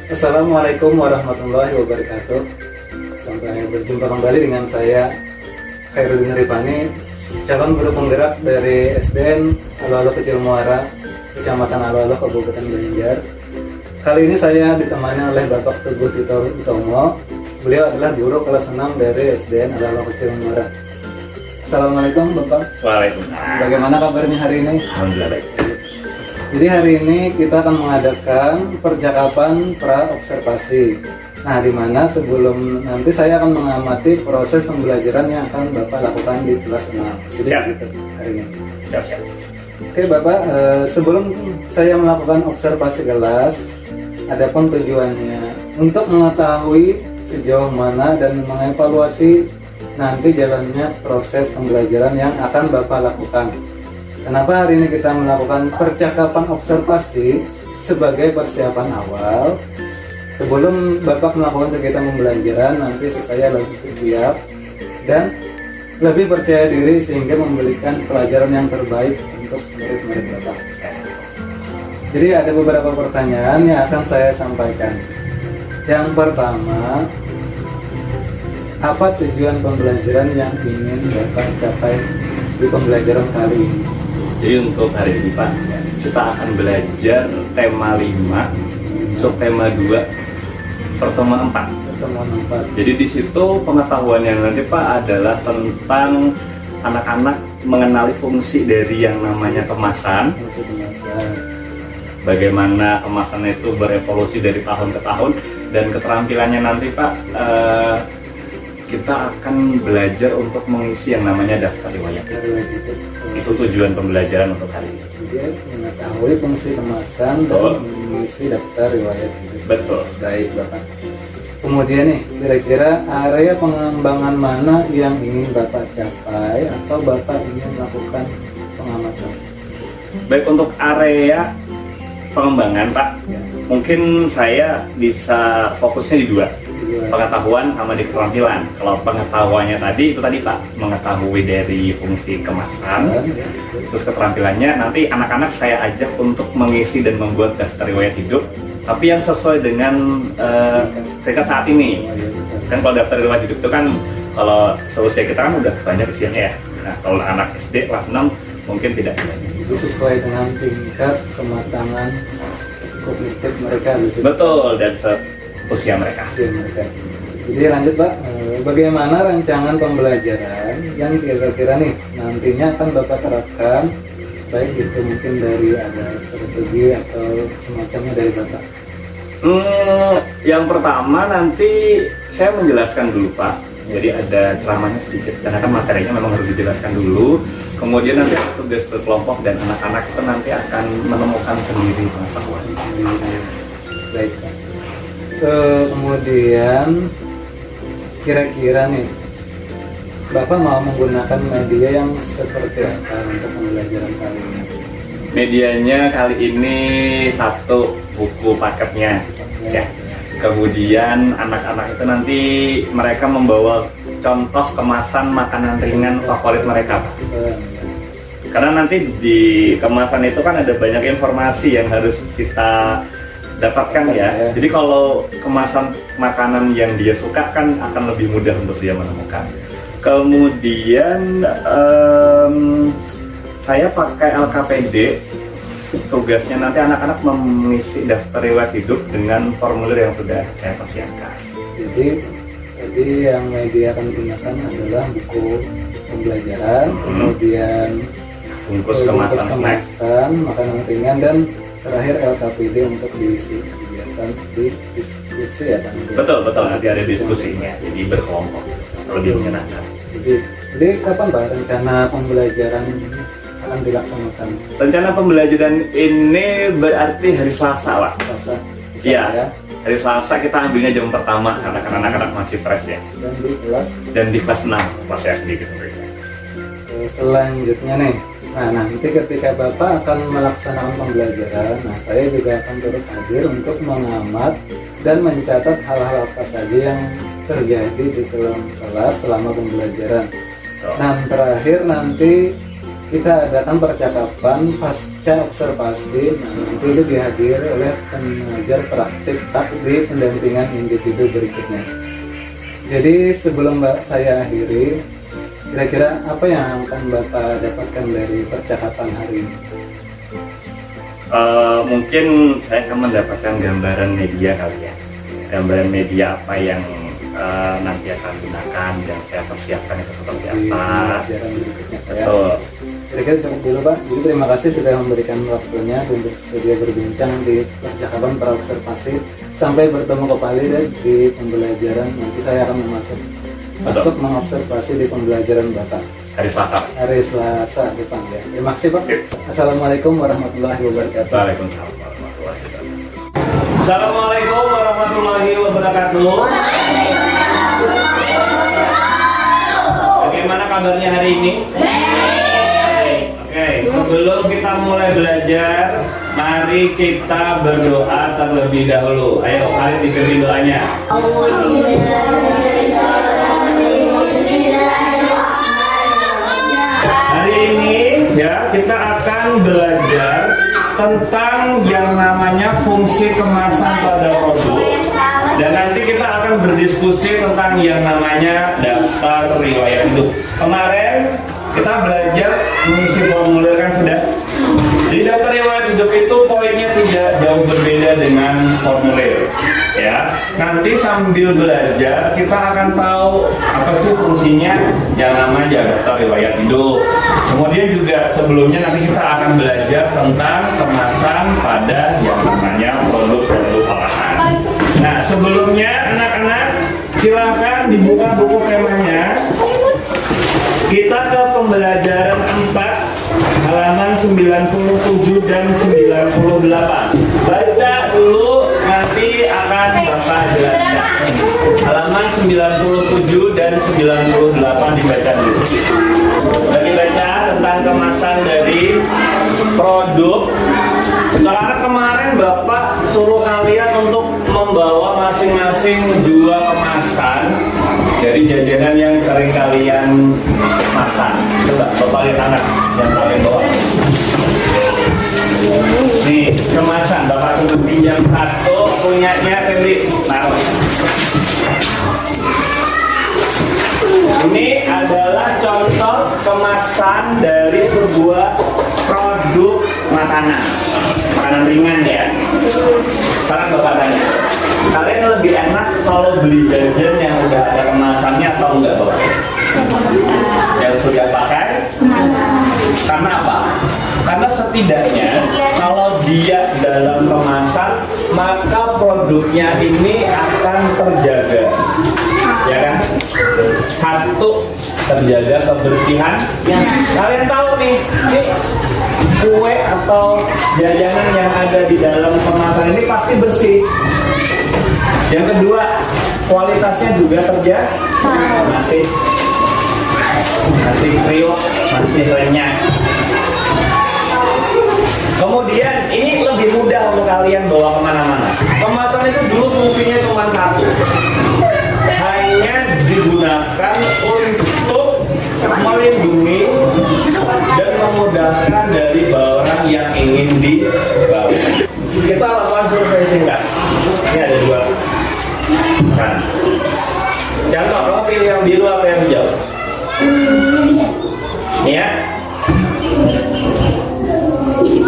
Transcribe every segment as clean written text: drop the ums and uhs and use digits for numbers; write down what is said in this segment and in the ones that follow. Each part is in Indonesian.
Assalamualaikum warahmatullahi wabarakatuh. Sampai berjumpa kembali dengan saya Khairuddin Rifani, calon guru penggerak dari SDN Alo-Alo Kecil Muara, Kecamatan Alo-Alo, Kabupaten Banjar. Kali ini saya ditemani oleh Bapak Teguh Tito Utomo. Beliau adalah guru kelas 6 dari SDN Alo-Alo Kecil Muara. Assalamualaikum Bapak. Waalaikumsalam. Bagaimana kabarnya hari ini? Alhamdulillah baik. Jadi hari ini kita akan mengadakan percakapan pra-observasi. Nah, di mana sebelum nanti saya akan mengamati proses pembelajaran yang akan Bapak lakukan di kelas 6. Jadi Siap. gitu hari ini. Siap. Oke Bapak, sebelum saya melakukan observasi kelas, adapun tujuannya untuk mengetahui sejauh mana dan mengevaluasi nanti jalannya proses pembelajaran yang akan Bapak lakukan. Kenapa hari ini kita melakukan percakapan observasi sebagai persiapan awal sebelum Bapak melakukan kegiatan pembelajaran nanti supaya lebih siap dan lebih percaya diri sehingga memberikan pelajaran yang terbaik untuk murid-murid Bapak. Jadi ada beberapa pertanyaan yang akan saya sampaikan. Yang pertama, apa tujuan pembelajaran yang ingin Bapak capai di pembelajaran kali ini? Jadi untuk hari ini Pak, kita akan belajar tema 5, subtema 2, pertemuan 4. Pertemuan 4. Jadi di situ pengetahuannya nanti Pak adalah tentang anak-anak mengenali fungsi dari yang namanya kemasan. Masih kemasan. Bagaimana kemasan itu berevolusi dari tahun ke tahun, dan keterampilannya nanti Pak, kita akan belajar untuk mengisi yang namanya daftar riwayat. Itu tujuan pembelajaran untuk hari ini. Jadi mengetahui fungsi kemasan dan mengisi daftar riwayat hidup. Betul. Baik Bapak. Kemudian nih, kira-kira area pengembangan mana yang ingin Bapak capai atau Bapak ingin melakukan pengamatan? Baik, untuk area pengembangan Pak, Ya. mungkin saya bisa fokusnya di dua, Dua. pengetahuan sama di keterampilan. Kalau pengetahuannya tadi itu tadi Pak, mengetahui dari fungsi kemasan. Ya. Terus keterampilannya nanti anak-anak saya ajak untuk mengisi dan membuat daftar riwayat hidup, tapi yang sesuai dengan mereka saat ini. Kan kalau daftar riwayat hidup itu kan kalau seusia kita kan udah banyak usianya ya. Nah, kalau anak SD kelas 6 mungkin tidak banyak. Itu sesuai dengan tingkat kematangan kognitif mereka gitu. Betul, dan usia mereka. Usia mereka. Jadi lanjut Pak, bagaimana rancangan pembelajaran yang kira-kira nih nantinya akan Bapak terapkan, baik itu mungkin dari ada strategi atau semacamnya dari Bapak? Yang pertama nanti saya menjelaskan dulu Pak. Jadi ada ceramahnya sedikit, karena kan materinya memang harus dijelaskan dulu. Kemudian nanti tugas berkelompok dan anak-anak itu nanti akan menemukan sendiri pengetahuan. Baik Pak. Kemudian kira-kira nih Bapak mau menggunakan media yang seperti apa untuk pembelajaran kali ini? Medianya kali ini satu buku paketnya. Ya. Kemudian anak-anak itu nanti mereka membawa contoh kemasan makanan ringan favorit mereka, Pak. Karena nanti di kemasan itu kan ada banyak informasi yang harus kita dapatkan ya. Jadi kalau kemasan makanan yang dia suka kan akan lebih mudah untuk dia menemukan. Kemudian saya pakai LKPD. Tugasnya nanti anak-anak mengisi daftar riwayat hidup dengan formulir yang sudah saya persiapkan. Jadi yang media akan digunakan adalah buku pembelajaran, kemudian Bungkus kemasan snack, makanan ringan, dan terakhir LKPD untuk diisi kegiatan di diskusi ya Pak. betul nanti ada diskusinya, jadi berkelompok lebih menyenangkan. Jadi kapan Pak rencana pembelajaran akan dilaksanakan? Rencana pembelajaran ini berarti hari Selasa Pak. Selasa. Iya, hari Selasa kita ambilnya jam pertama karena kan anak-anak masih fresh ya. Dan di kelas 6 kelas SD gitu. Selanjutnya nih, nah nanti ketika Bapak akan melaksanakan pembelajaran, nah saya juga akan turut hadir untuk mengamat dan mencatat hal-hal apa saja yang terjadi di dalam kelas selama pembelajaran. Nah terakhir nanti kita adakan percakapan pas observasi. Nah, nanti itu dihadiri oleh pengajar praktik di pendampingan individu berikutnya. Jadi sebelum saya akhiri, kira-kira apa yang akan Bapak dapatkan dari percakapan hari ini? Mungkin saya akan mendapatkan gambaran media kali ya, gambaran media apa yang nanti akan gunakan dan saya persiapkan itu seperti apa. Pelajaran berikutnya, ya. Betul. Kira-kira cukup dulu Pak. Jadi terima kasih sudah memberikan waktunya dan bersedia berbincang di percakapan praobservasi. Sampai bertemu kembali di pembelajaran. Nanti saya akan masuk mengobservasi di pembelajaran Bapak hari Selasa depan ya. Terima kasih Pak. Assalamualaikum warahmatullahi wabarakatuh. Waalaikumsalam warahmatullahi wabarakatuh. Assalamualaikum warahmatullahi wabarakatuh. Bagaimana kabarnya hari ini? Oke, sebelum kita mulai belajar, mari kita berdoa terlebih dahulu. Ayo, kalian dipimpin doanya. Hari ini ya kita akan belajar tentang yang namanya fungsi kemasan pada produk, dan nanti kita akan berdiskusi tentang yang namanya daftar riwayat hidup. Kemarin kita belajar mengisi formulir kan sudah. Di daftar riwayat hidup itu poinnya tidak jauh berbeda dengan formulir. Ya, nanti sambil belajar kita akan tahu apa sih fungsinya yang namanya daftar riwayat hidup. Kemudian juga sebelumnya nanti kita akan belajar tentang kemasan pada yang namanya produk-produk olahan. Nah, sebelumnya anak-anak silahkan dibuka buku temanya. Kita ke pembelajaran 4 halaman 97 dan 98. Baca dulu, nanti akan Bapak jelaskan. Halaman 97 dan 98 dibaca dulu. Lagi baca tentang kemasan dari produk. Soalnya kemarin Bapak suruh kalian untuk membawa masing-masing 2 kemasan dari jajanan yang sering kalian makan. Coba Bapak lihat anak yang kalian bawa. Nih kemasan, Bapak tunggu pinjam 1 punyanya Febri. Taruh. Ini adalah contoh kemasan dari sebuah produk makanan ringan ya. Sekarang Bapak tanya, kalian lebih enak kalau beli jajan yang udah ada kemasannya atau enggak Bapak? Yang sudah pakai? Karena apa? Karena setidaknya kalau dia dalam kemasan, maka produknya ini akan terjaga, ya kan? Satu, terjaga kebersihan. Kalian tahu nih kue atau jajanan yang ada di dalam kemasan ini pasti bersih. Yang kedua, kualitasnya juga terjaga, masih kriuk, masih renyah. Kemudian ini lebih mudah untuk kalian bawa kemana-mana. Kemasan itu dulu fungsinya cuma satu, hanya digunakan untuk melindungi dan memudahkan dari barang yang ingin dibawa. Kita lakukan survei singkat. Ini ada 2 kan. Contoh, kamu pilih yang biru apa yang hijau? Ya.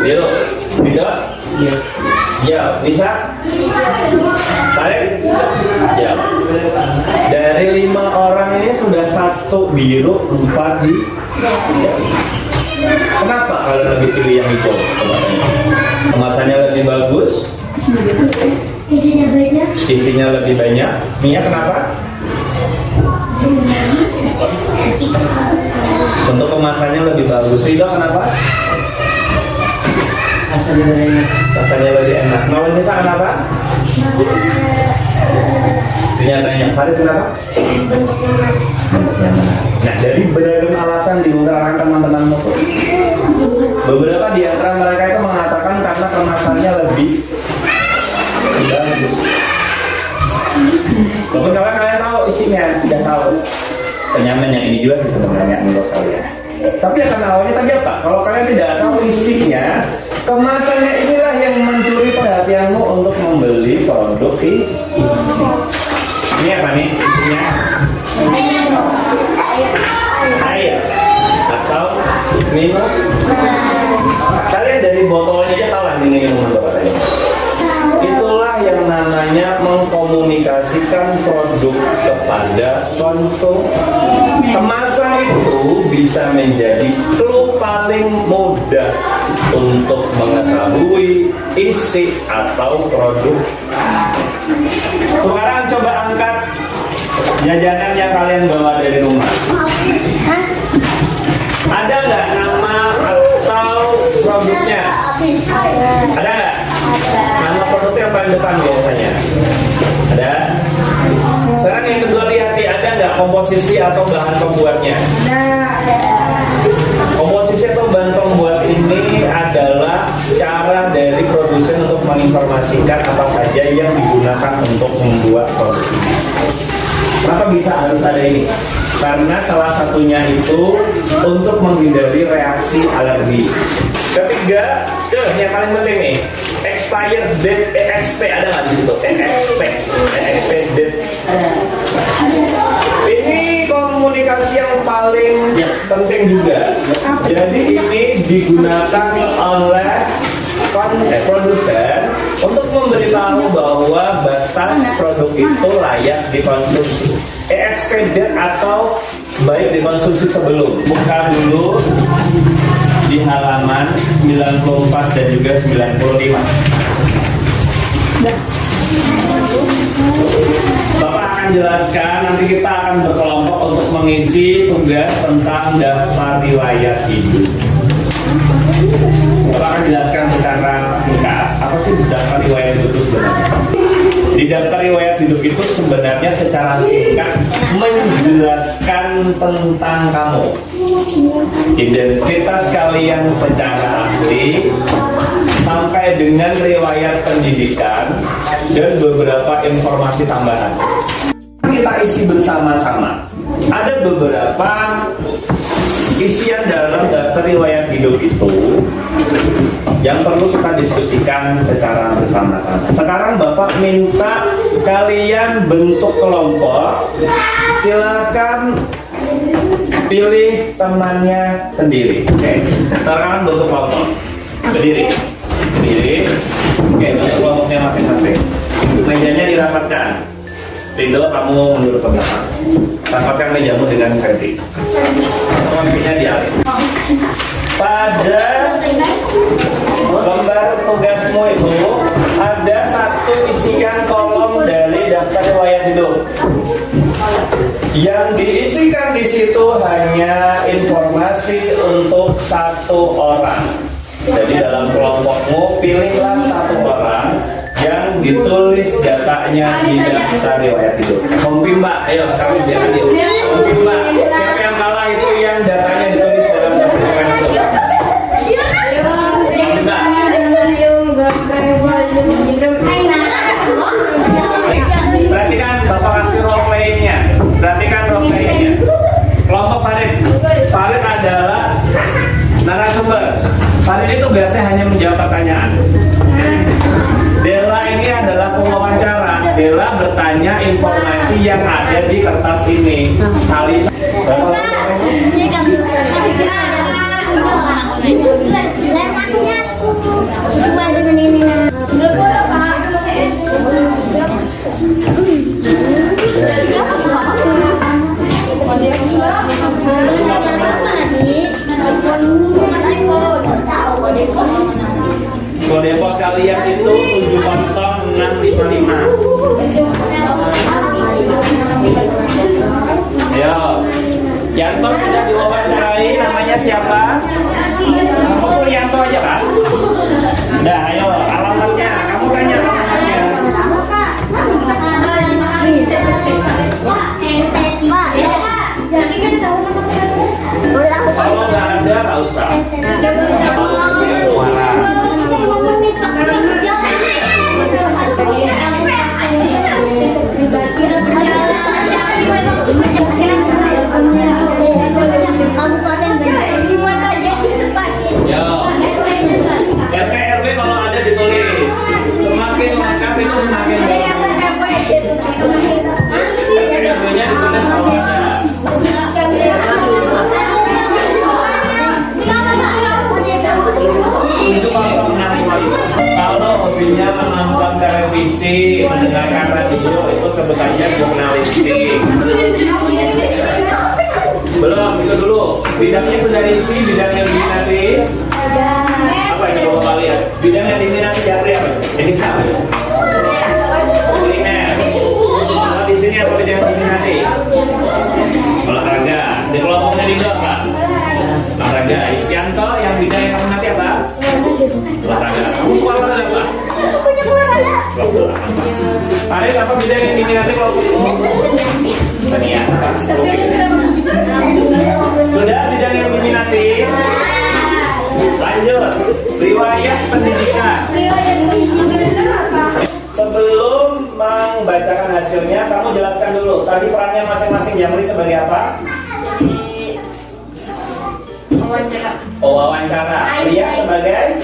Biru. Biru? Iya. Ya, bisa? Tarik? Ya. Dari 5 orang ini sudah 1 biru, 4 di. Ya. Kenapa kalau lebih pilih yang hijau? Kemasannya lebih bagus, isinya lebih banyak. Mia kenapa? Untuk kemasannya lebih bagus. Rido kenapa? Rasanya lebih enak. Mau Nisa kenapa? Ternyata Farid kenapa? Nah, dari beragam alasan diutarakan teman-teman motor, beberapa di antara mereka itu mengatakan karena kemasannya lebih bagus. Walaupun kalian tahu isinya, tidak tahu. Penyaman yang ini juga sebenarnya menurut kalian. Tapi akan awalnya tadi apa? Kalau kalian tidak tahu isinya, kemasannya inilah yang mencuri perhatianmu untuk membeli produk ini. Ini apa nih isinya? Air atau minum. Kalian dari botolnya aja tahu lah ini minuman apa tadi. Itulah yang namanya mengkomunikasikan produk kepada konsumen. Kemasan itu bisa menjadi clue paling mudah untuk mengetahui isi atau produk. Sekarang coba angkat jajanan yang kalian bawa dari rumah. Ada nggak nama atau produknya? Ada nggak? Nama produknya yang paling depan biasanya. Ada? Sekarang yang kedua lihat nih, ada nggak komposisi atau bahan pembuatnya? Komposisi atau bahan pembuat ini adalah cara dari produsen untuk menginformasikan apa saja yang digunakan untuk membuat produk ini. Kenapa bisa harus ada ini? Karena salah satunya itu untuk menghindari reaksi alergi. Ketiga, yang paling penting nih, expired date, EXP ada nggak di situ? EXP date. Ini komunikasi yang paling penting juga. Jadi ini digunakan oleh produsen untuk memberitahu bahwa batas produk itu layak dikonsumsi. EXP date atau baik dikonsumsi sebelum. Buka dulu di halaman 94 dan juga 95. Bapak akan jelaskan, nanti kita akan berkelompok untuk mengisi tugas tentang daftar riwayat hidup. Bapak akan jelaskan secara singkat apa sih daftar riwayat hidup itu sebenarnya. Di daftar riwayat hidup itu sebenarnya secara singkat menjelaskan tentang kamu, identitas kalian secara asli, sampai dengan riwayat pendidikan dan beberapa informasi tambahan. Kita isi bersama-sama. Ada beberapa isian dalam daftar riwayat hidup itu yang perlu kita diskusikan secara bersama-sama. Sekarang Bapak minta kalian bentuk kelompok. Silakan pilih temannya sendiri. Oke. Sekarang bentuk kelompok. Berdiri. Oke, bentuk kelompoknya masing-masing. Mejanya dirapatkan. Rindu, kamu mundur ke belakang. Rapatkan mejamu dengan verti. Lampinya dialih. Pada lembar tugasmu itu ada satu isian kolom dari daftar riwayat hidup. Yang diisikan di situ hanya informasi untuk satu orang. Jadi dalam kelompokmu pilihlah satu orang yang ditulis datanya di daftar riwayat hidup. Kompi Mbak, ayo kami biar adil. Kompi Mbak, siapa yang kalah itu yang datanya ditulis dalam daftar riwayat hidup? Kompi Mbak. Perhatikan Bapak kasih role play-nya. Kelompok Farid. Farid adalah narasumber. Farid itu biasanya hanya menjawab pertanyaan. Della ini adalah pewawancara. Della bertanya informasi yang ada di kertas ini. Alisa. Kode pos kalian itu 70655. Ayo, Yanto sudah diwawancarai, namanya siapa? Kamu Yanto aja kan? Udah, ayo alamatnya, kamu tanya alamatnya. Kalau nggak ada, nggak usah. Kabupaten Bandung. hobinya menonton televisi, mendengarkan radio, itu sebutannya jurnalistik. Belum, itu dulu. Bidangnya sudah diisi, bidang yang diminati. Apa ini Bapak kalian? Bidang yang diminati Japri apa? Ini sama. Kuliner. Kalau di sini apa bidang yang diminati? Olahraga. Di kelompoknya di apa? Olahraga. Yanto yang bidang yang diminati apa? Olahraga. Kamu suka olahraga apa? Bola. Arif, apa bidang yang diminati kelompokmu? Senian. Oke. Sudah bidang yang diminati. Lanjut, riwayat pendidikan. Sebelum membacakan hasilnya, kamu jelaskan dulu. Tadi perannya masing-masing Jamri sebagai apa? Wawancara. Oh, wawancara. Lia sebagai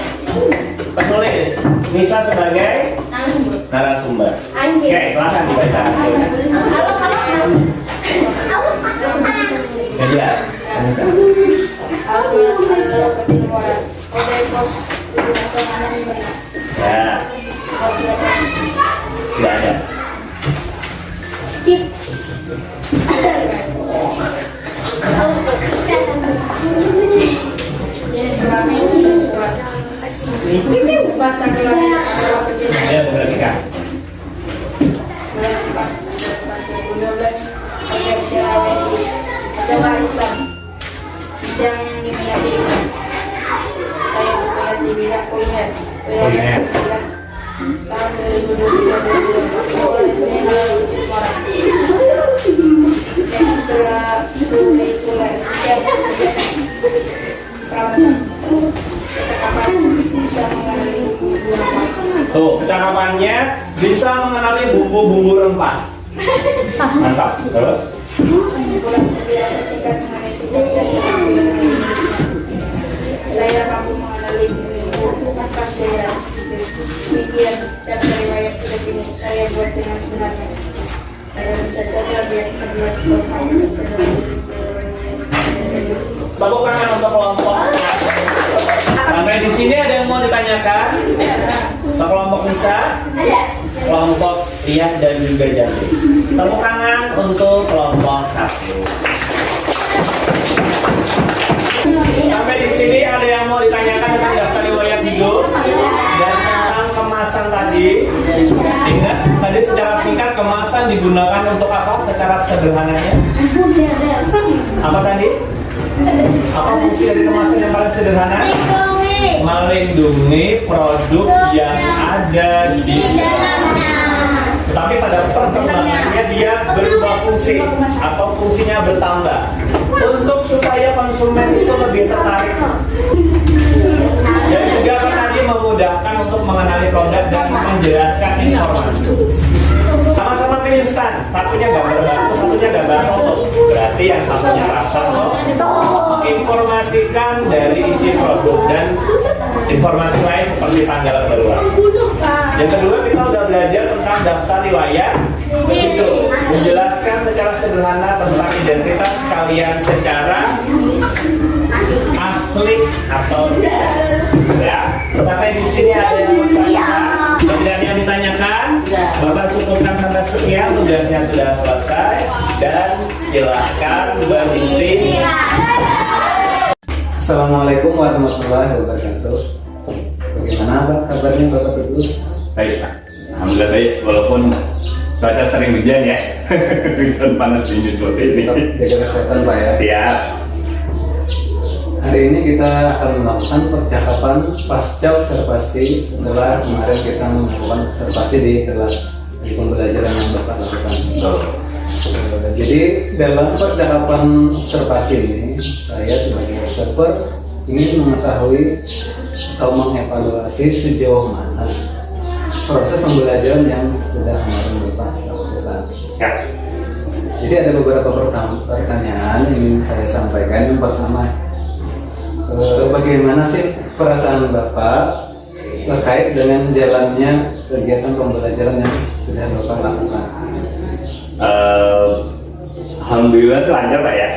penulis. Nisa sebagai narasumber. Oke, silahkan dibaca hasilnya. Ya. Ya. Tidak ada. Skip. Ya, perhatikan. Agama Islam yang diminati saya berminat di bidang kuliner. Tahun 2023 dan setelah itu bisa mengenali bumbu rempah. Tuh, cakapannya bisa mengenali bumbu-bumbu rempah. Mantap. Terus? Saya mampu mengenali bumbu khas daerah. Demikian dan riwayat hidup ini saya buat dengan sebenarnya. Saya bisa coba biar terlihat Tepuk tangan untuk kelompok. Sampai di sini ada yang mau ditanyakan? Untuk kelompok Nisa, kelompok Lia dan juga Jamri. Tepuk tangan untuk kelompok 1. Sampai di sini ada yang mau ditanyakan tentang daftar riwayat hidup dan tentang kemasan tadi. Ingat tadi secara singkat kemasan digunakan untuk apa? Secara sederhananya. Apa tadi? Apa fungsi dari kemasan yang paling sederhana? Melindungi produk yang ada di dalamnya. Tetapi pada perkembangannya dia berubah fungsi atau fungsinya bertambah untuk supaya konsumen itu lebih tertarik dan juga tadi memudahkan untuk mengenali produk dan menjelaskan informasi. Sama-sama mie instan, satunya gambar batu, satunya gambar foto. Berarti yang satunya rasa menginformasikan dari isi produk dan informasi lain seperti tanggal berluar. Yang kedua kita udah belajar tentang daftar riwayat hidup, menjelaskan secara sederhana tentang identitas kalian secara asli atau ya. Sampai di sini ada yang bertanya dan yang ditanyakan, Bapak cukupkan sampai sekian, tugasnya sudah selesai dan silakan Mbak Istri. Assalamualaikum warahmatullahi wabarakatuh. Bagaimana Pak kabarnya Bapak Teguh? Baik Pak, alhamdulillah baik walaupun cuaca sering hujan ya. Hujan panas dingin seperti ini. Tetap jaga kesehatan Pak ya. Siap. Hari ini kita akan melakukan percakapan pasca observasi setelah kemarin kita melakukan observasi di kelas di pembelajaran yang Bapak lakukan. Jadi dalam percakapan observasi ini saya sebagai observer ingin mengetahui atau mengevaluasi sejauh mana proses pembelajaran yang sudah kemarin Bapak lakukan. Ya. Jadi ada beberapa pertanyaan yang ingin saya sampaikan. Yang pertama, bagaimana sih perasaan Bapak terkait dengan jalannya kegiatan pembelajaran yang sudah Bapak lakukan? Alhamdulillah sih lancar Pak ya.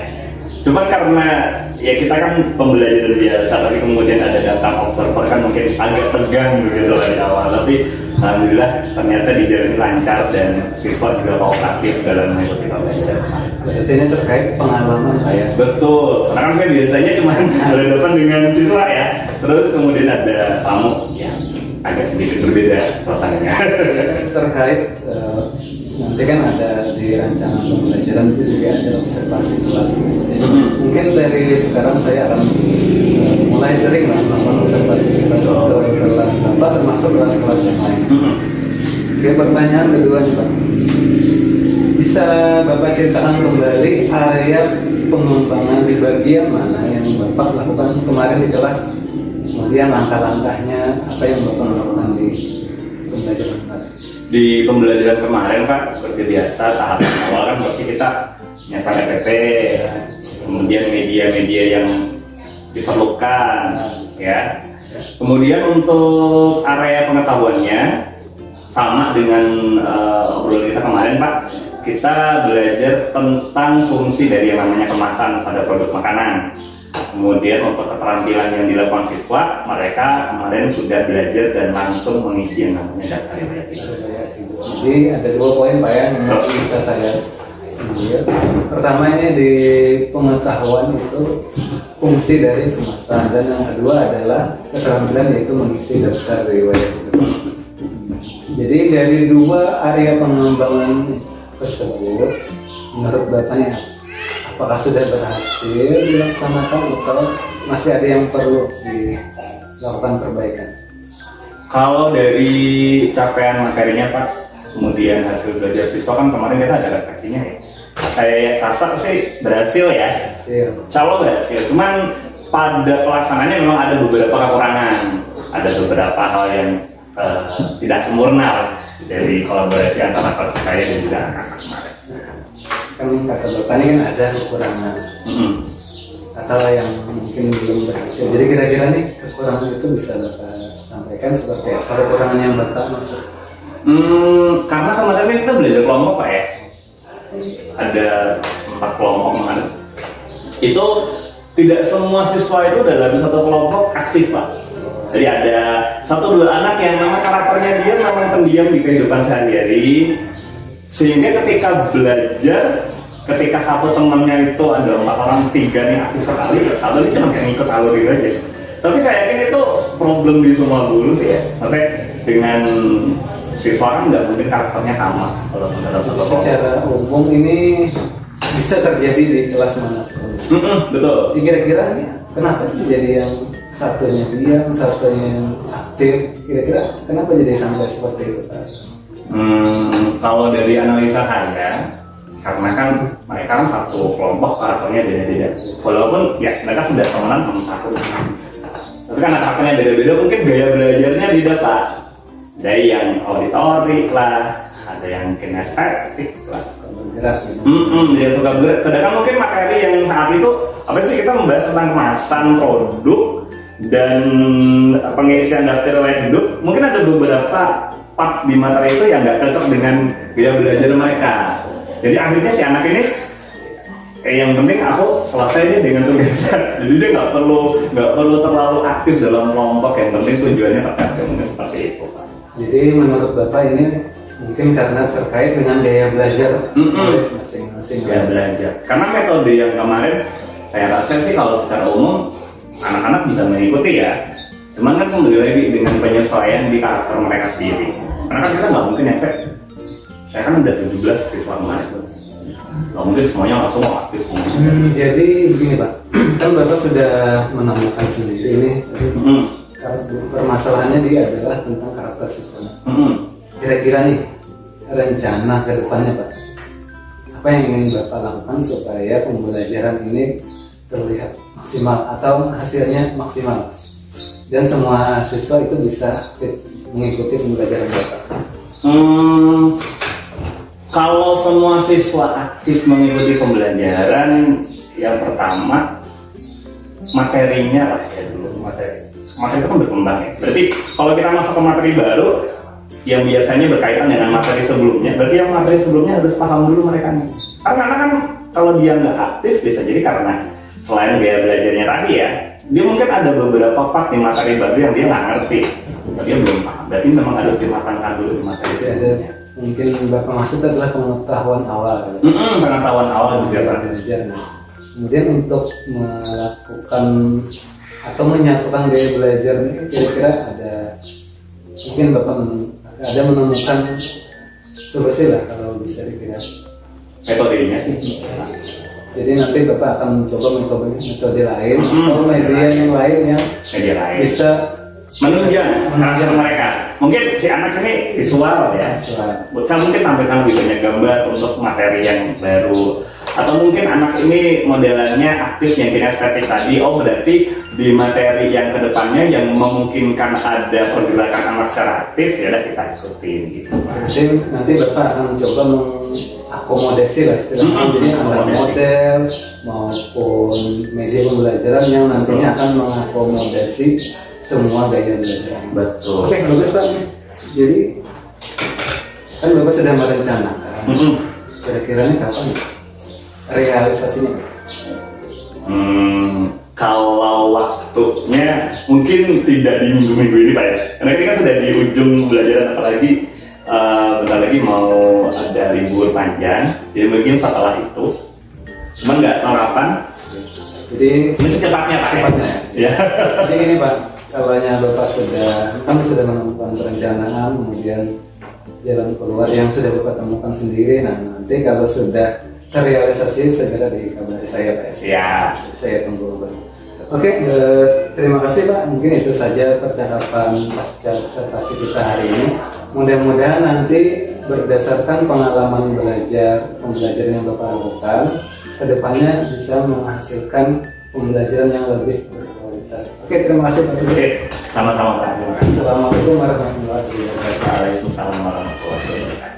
Cuma karena ya kita kan pembelajaran biasa, tapi kemudian ada datang observer kan mungkin agak tegang begitu lah di awal, tapi alhamdulillah ternyata dijalani lancar dan siswa juga kooperatif dalam mengikuti pembelajaran. Berarti ini terkait pengalaman Pak ya? Betul, karena kan saya biasanya cuma berhadapan dengan siswa ya, terus kemudian ada tamu yang agak sedikit berbeda suasananya. Terkait nanti kan ada di rancangan pembelajaran itu juga ada observasi kelas. Mungkin dari sekarang saya akan mulai sering lah melakukan observasi kelas ke kelas Bapak termasuk kelas-kelas yang lain. Oke, pertanyaan kedua nih Pak, bisa Bapak ceritakan kembali area pengembangan di bagian mana yang Bapak lakukan kemarin di kelas, kemudian langkah-langkahnya apa yang Bapak lakukan di pembelajaran kemarin? Di pembelajaran kemarin Pak, seperti biasa tahapan awal kan pasti kita nyata KTP, kemudian media-media yang diperlukan ya. Kemudian untuk area pengetahuannya sama dengan obrolan kita kemarin Pak, kita belajar tentang fungsi dari yang namanya kemasan pada produk makanan. Kemudian untuk keterampilan yang dilakukan siswa, mereka kemarin sudah belajar dan langsung mengisi yang namanya daftar riwayat hidup. Jadi ada 2 poin Pak ya yang bisa saya ambil. Pertama ini di pengetahuan itu fungsi dari kemasan, dan yang kedua adalah keterampilan yaitu mengisi daftar riwayat hidup. Jadi dari 2 area pengembangan tersebut, menurut Bapaknya apakah sudah berhasil dilaksanakan atau masih ada yang perlu dilakukan perbaikan? Kalau dari capaian materinya Pak, kemudian hasil belajar siswa kan kemarin kita ada refleksinya ya. Saya rasa sih berhasil ya. Insya Allah berhasil. Cuman pada pelaksanaannya memang ada beberapa kekurangan, ada beberapa hal yang tidak sempurna dari kolaborasi antara saya dan juga anak-anak kemarin. Kan kata Bapak ini kan ada kekurangan atau yang mungkin belum berhasil. Jadi kira-kira nih kekurangan itu bisa Bapak sampaikan seperti apa kekurangan yang Bapak maksud? Karena kemarin kita belajar kelompok Pak ya, ada 4 kelompok kemarin. Itu tidak semua siswa itu dalam satu kelompok aktif Pak. Jadi ada 1-2 anak yang memang karakternya dia memang pendiam di kehidupan sehari-hari, sehingga ketika belajar, ketika satu temannya itu ada 4 orang, 3 nih aktif sekali, satu ini cuma kayak ngikut alur itu aja. Tapi saya yakin itu problem di semua guru sih ya. Sampai dengan siswa kan nggak mungkin karakternya sama kalau dalam satu kelompok. Secara umum ini bisa terjadi di kelas mana? Betul. Kira-kira kenapa jadi yang satunya diam, satunya yang aktif? Kira-kira kenapa jadi sampai seperti itu Pak? Kalau dari analisa saya, karena kan mereka kan satu kelompok karakternya beda-beda. Walaupun ya mereka sudah temenan satu, tapi kan karakternya beda-beda, mungkin gaya belajarnya beda Pak. Dari yang auditorik lah, ada yang kinestetik lah. Bergerak gitu. Dia suka bergerak. Sedangkan mungkin materi yang saat itu apa sih, kita membahas tentang kemasan produk dan pengisian daftar riwayat hidup. Mungkin ada beberapa part di materi itu yang nggak cocok dengan gaya belajar mereka. Jadi akhirnya si anak ini yang penting aku selesai dengan tugasnya. Jadi dia nggak perlu terlalu aktif dalam kelompok. Yang penting tujuannya tercapai, mungkin seperti itu Pak. Jadi menurut Bapak ini mungkin karena terkait dengan gaya belajar masing-masing. Gaya belajar. Karena metode yang kemarin saya rasa sih kalau secara umum anak-anak bisa mengikuti ya. Cuman kan kembali lagi dengan penyesuaian di karakter mereka sendiri. Karena kan kita nggak mungkin efek. Saya kan udah 17 siswa kemarin. Nggak mungkin semuanya langsung aktif semua. Jadi begini Pak, kan Bapak sudah menemukan sendiri ini. Permasalahannya dia adalah tentang karakter siswa. Kira-kira nih rencana ke depannya Pak, apa yang ingin Bapak lakukan supaya pembelajaran ini terlihat maksimal atau hasilnya maksimal dan semua siswa itu bisa aktif mengikuti pembelajaran Bapak? Kalau semua siswa aktif mengikuti pembelajaran, yang pertama materinya lah ya dulu. Materi itu kan berkembang ya. Berarti kalau kita masuk ke materi baru yang biasanya berkaitan dengan materi sebelumnya, berarti yang materi sebelumnya harus paham dulu mereka nih. Karena kan kalau dia nggak aktif bisa jadi karena selain gaya belajarnya tadi ya, dia mungkin ada beberapa part di materi baru yang dia nggak ngerti, dia belum paham. Berarti memang harus dimatangkan dulu di materi. Jadi ada mungkin Bapak maksud adalah pengetahuan awal. Pengetahuan awal juga kan. Belajar. Nah, kemudian untuk melakukan atau menyatukan gaya belajar ini kira-kira ada mungkin Bapak ada menemukan solusi lah kalau bisa dikira. Metodenya sih. Jadi nanti Bapak akan mencoba metode lain atau media yang lain yang Media lain. bisa Menunjang karakter mereka. Mungkin si anak ini visual ya. Bocah mungkin tampilkan lebih banyak gambar untuk materi yang baru. Atau mungkin anak ini modelannya aktif yang kinestetik tadi. Oh berarti di materi yang kedepannya yang memungkinkan ada pergerakan anak secara aktif ya udah kita ikutin gitu. Jadi nanti Bapak akan mencoba mengakomodasi lah istilahnya. Jadi antara model maupun media pembelajaran yang nantinya akan mengakomodasi semua gaya belajar. Betul. Oke, bagus Pak. Jadi kan Bapak sudah merencanakan. Kira-kira ini kapan realisasinya? Kalau waktunya mungkin tidak di minggu-minggu ini Pak ya. Karena ini kan sudah di ujung belajaran, apalagi bentar lagi mau ada libur panjang. Jadi mungkin setelah itu. Cuman nggak harapan. Jadi Ini secepatnya Pak. Secepatnya. Ya. Jadi ini Pak, kalau Bapak sudah menemukan perencanaan, kemudian jalan keluar yang sudah Bapak temukan sendiri. Nah nanti kalau sudah terrealisasi segera dikabari saya Pak. Ya. Saya tunggu Pak. Oke, terima kasih Pak. Mungkin itu saja percakapan pasca observasi kita hari ini. Mudah-mudahan nanti berdasarkan pengalaman pembelajaran yang Bapak lakukan, kedepannya bisa menghasilkan pembelajaran yang lebih berkualitas. Oke, terima kasih Pak. Oke, sama-sama Pak. Assalamualaikum warahmatullahi wabarakatuh. Waalaikumsalam warahmatullahi wabarakatuh.